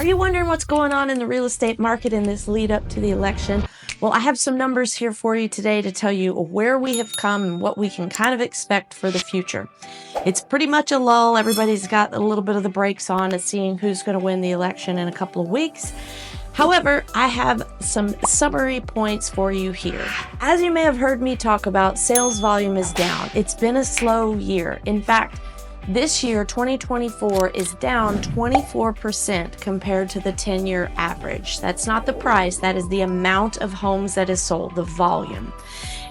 Are you wondering what's going on in the real estate market in this lead up to the election? Well, I have some numbers here for you today to tell you where we have come and what we can kind of expect for the future. It's pretty much a lull. Everybody's got a little bit of the brakes on at seeing who's going to win the election in a couple of weeks. However, I have some summary points for you here. As you may have heard me talk about, sales volume is down. It's been a slow year. In fact, this year, 2024, is down 24% compared to the 10-year average. That's not the price, that is the amount of homes that is sold, the volume.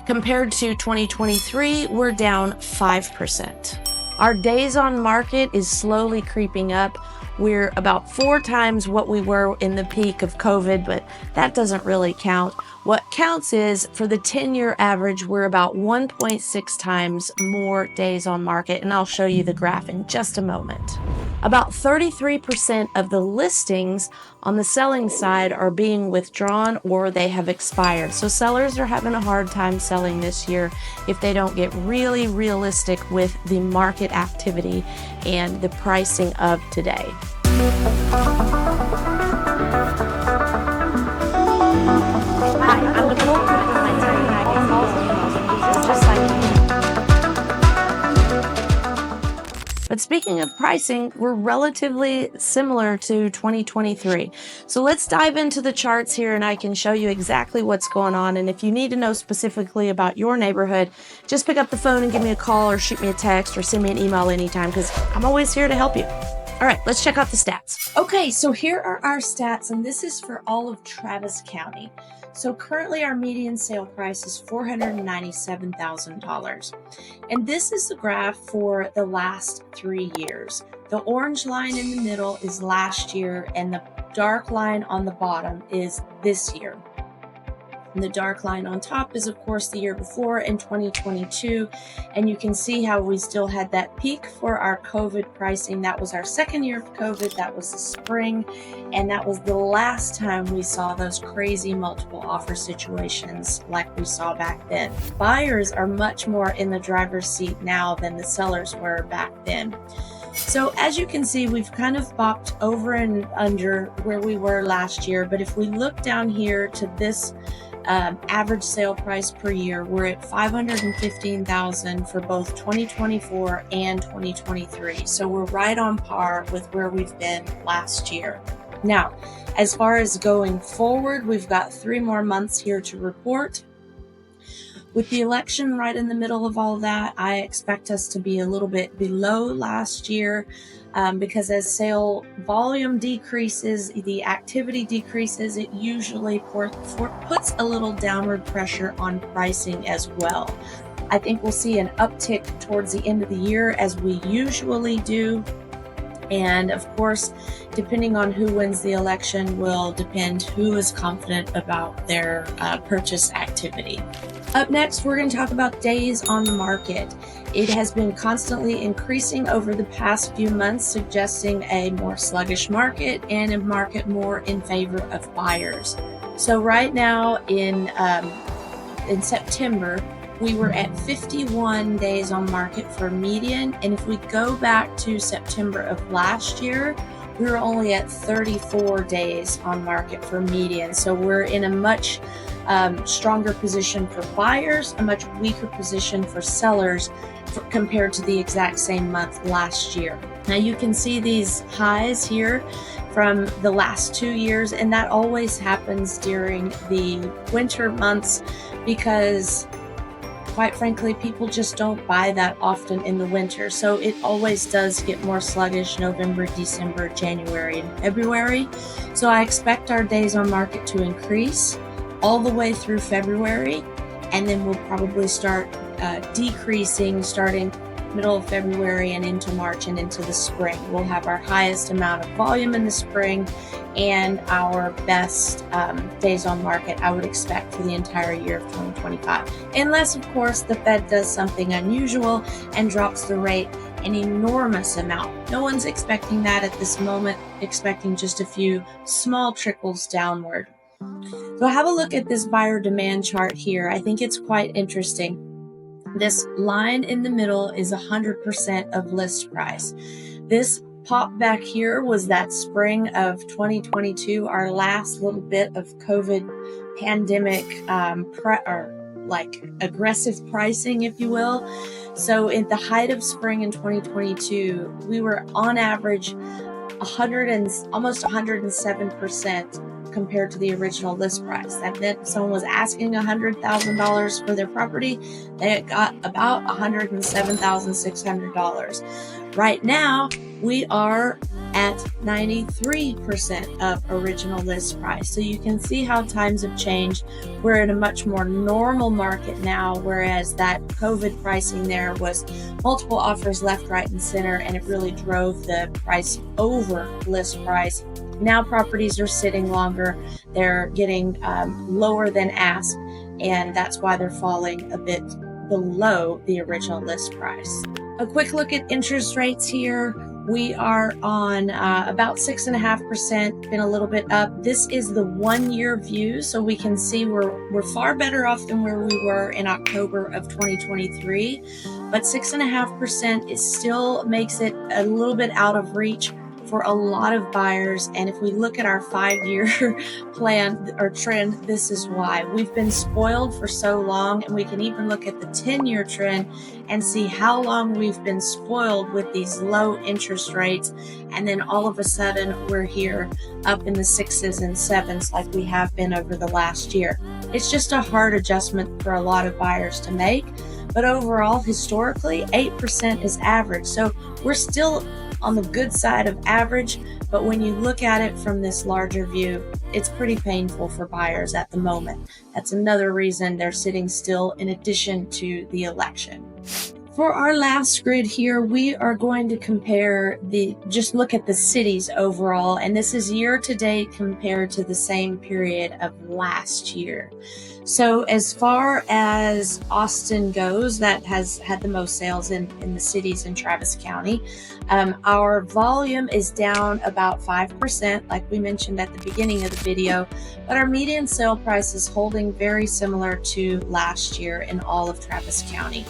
Compared to 2023, we're down 5%. Our days on market is slowly creeping up. We're about 4 times what we were in the peak of COVID, but that doesn't really count. What counts is for the 10-year average, we're about 1.6 times more days on market, and I'll show you the graph in just a moment. About 33% of the listings on the selling side are being withdrawn or they have expired. So sellers are having a hard time selling this year if they don't get really realistic with the market activity and the pricing of today. Hi, I'm Nicole with Hesitancy, and I can calls and emails just like you. But speaking of pricing, we're relatively similar to 2023. So let's dive into the charts here and I can show you exactly what's going on. And if you need to know specifically about your neighborhood, just pick up the phone and give me a call or shoot me a text or send me an email anytime because I'm always here to help you. All right, let's check out the stats. Okay, so here are our stats, and this is for all of Travis County. So currently our median sale price is $497,000. And this is the graph for the last 3 years. The orange line in the middle is last year, and the dark line on the bottom is this year. And the dark line on top is, of course, the year before in 2022. And you can see how we still had that peak for our COVID pricing. That was our second year of COVID. That was the spring. And that was the last time we saw those crazy multiple offer situations like we saw back then. Buyers are much more in the driver's seat now than the sellers were back then. So as you can see, we've kind of bopped over and under where we were last year. But if we look down here to this average sale price per year, we're at $515,000 for both 2024 and 2023. So we're right on par with where we've been last year. Now, as far as going forward, we've got 3 more months here to report. With the election right in the middle of all that, I expect us to be a little bit below last year because as sale volume decreases, the activity decreases, it usually puts a little downward pressure on pricing as well. I think we'll see an uptick towards the end of the year as we usually do. And of course, depending on who wins the election will depend who is confident about their purchase activity. Up next, we're going to talk about days on the market. It has been constantly increasing over the past few months, suggesting a more sluggish market and a market more in favor of buyers. So right now in September, we were at 51 days on market for median. And if we go back to September of last year, we were only at 34 days on market for median. So we're in a much stronger position for buyers, a much weaker position for sellers compared to the exact same month last year. Now you can see these highs here from the last 2 years, and that always happens during the winter months because quite frankly, people just don't buy that often in the winter. So it always does get more sluggish November, December, January, and February. So I expect our days on market to increase all the way through February. And then we'll probably start decreasing starting middle of February and into March and into the spring. We'll have our highest amount of volume in the spring and our best days on market, I would expect, for the entire year of 2025. Unless, of course, the Fed does something unusual and drops the rate an enormous amount. No one's expecting that at this moment, expecting just a few small trickles downward. So have a look at this buyer demand chart here. I think it's quite interesting. This line in the middle is 100% of list price. This pop back here was that spring of 2022, our last little bit of COVID pandemic aggressive pricing, if you will. So at the height of spring in 2022, we were on average almost 107% compared to the original list price. That meant if someone was asking $100,000 for their property, they got about $107,600. Right now, we are at 93% of original list price. So you can see how times have changed. We're in a much more normal market now, whereas that COVID pricing there was multiple offers left, right, and center, and it really drove the price over list price. Now properties are sitting longer, they're getting lower than ask, and that's why they're falling a bit below the original list price. A quick look at interest rates here. We are on about 6.5%, been a little bit up. This is the 1-year view, so we can see we're far better off than where we were in October of 2023, but 6.5% still makes it a little bit out of reach for a lot of buyers. And if we look at our 5-year plan or trend, this is why. We've been spoiled for so long, and we can even look at the 10-year trend and see how long we've been spoiled with these low interest rates. And then all of a sudden we're here up in the 6s and 7s like we have been over the last year. It's just a hard adjustment for a lot of buyers to make. But overall, historically, 8% is average. So we're still on the good side of average, but when you look at it from this larger view, it's pretty painful for buyers at the moment. That's another reason they're sitting still, in addition to the election. For our last grid here, we are going to compare just look at the cities overall, and this is year to date compared to the same period of last year. So as far as Austin goes, that has had the most sales in the cities in Travis County. Our volume is down about 5%, like we mentioned at the beginning of the video, but our median sale price is holding very similar to last year in all of Travis County.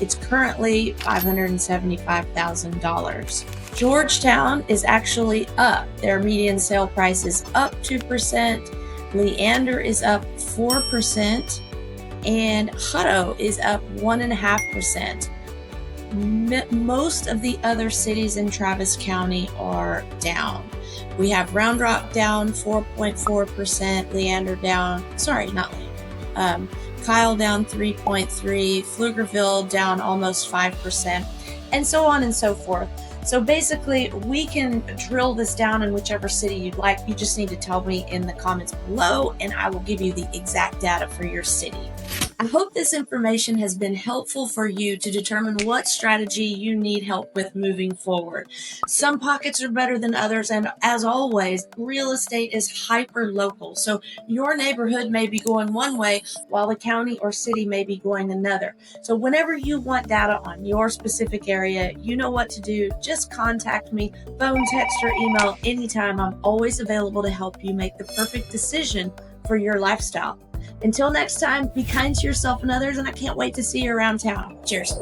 It's currently $575,000. Georgetown is actually up. Their median sale price is up 2%. Leander is up 4%, and Hutto is up 1.5%. Most of the other cities in Travis County are down. We have Round Rock down 4.4%, Leander down, Kyle down 3.3%, Pflugerville down almost 5%, and so on and so forth. So basically, we can drill this down in whichever city you'd like. You just need to tell me in the comments below, and I will give you the exact data for your city. I hope this information has been helpful for you to determine what strategy you need help with moving forward. Some pockets are better than others, and as always, real estate is hyper local. So your neighborhood may be going one way while the county or city may be going another. So whenever you want data on your specific area, you know what to do. Just contact me, phone, text, or email anytime. I'm always available to help you make the perfect decision for your lifestyle. Until next time, be kind to yourself and others, and I can't wait to see you around town. Cheers.